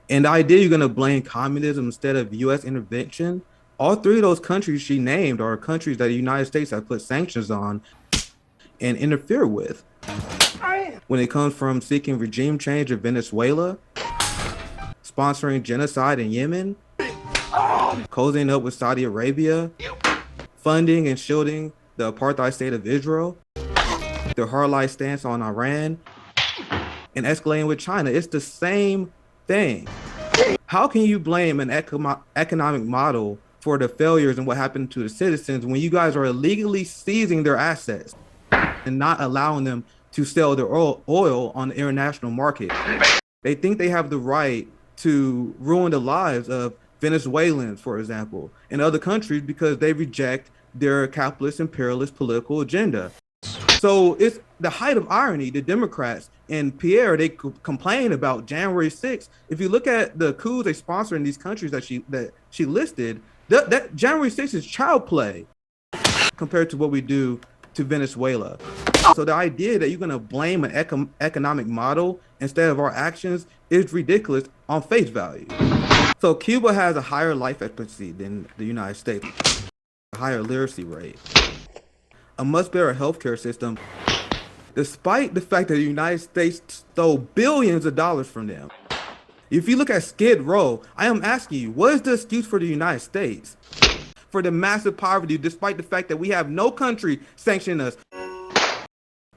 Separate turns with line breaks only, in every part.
And the idea you're going to blame communism instead of U.S. intervention, all three of those countries she named are countries that the United States has put sanctions on and interfere with. When it comes from seeking regime change in Venezuela, sponsoring genocide in Yemen, cozying up with Saudi Arabia, funding and shielding the apartheid state of Israel, their hardline stance on Iran, and escalating with China, it's the same thing. How can you blame an economic model for the failures and what happened to the citizens when you guys are illegally seizing their assets and not allowing them to sell their oil on the international market? They think they have the right to ruin the lives of Venezuelans, for example, and other countries because they reject their capitalist imperialist political agenda. So it's the height of irony. The Democrats and Pierre, they complain about January 6th. If you look at the coups they sponsor in these countries that she listed, that January 6th is child play compared to what we do to Venezuela. So the idea that you're going to blame an economic model instead of our actions is ridiculous on face value. So Cuba has a higher life expectancy than the United States, a higher literacy rate, a much better healthcare system, despite the fact that the United States stole billions of dollars from them. If you look at Skid Row, I am asking you, what is the excuse for the United States for the massive poverty, despite the fact that we have no country sanctioning us?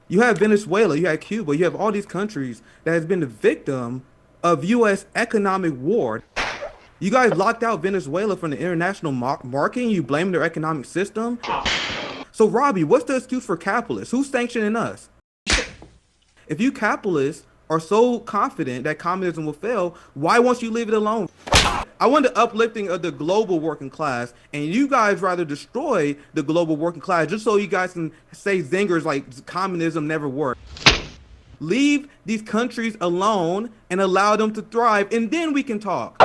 You have Venezuela, you have Cuba, you have all these countries that has been the victim of U.S. economic war. You guys locked out Venezuela from the international market and you blame their economic system? So Robby, what's the excuse for capitalists? Who's sanctioning us? If you capitalists are so confident that communism will fail, why won't you leave it alone? I want the uplifting of the global working class, and you guys rather destroy the global working class just so you guys can say zingers like communism never worked. Leave these countries alone and allow them to thrive, and then we can talk.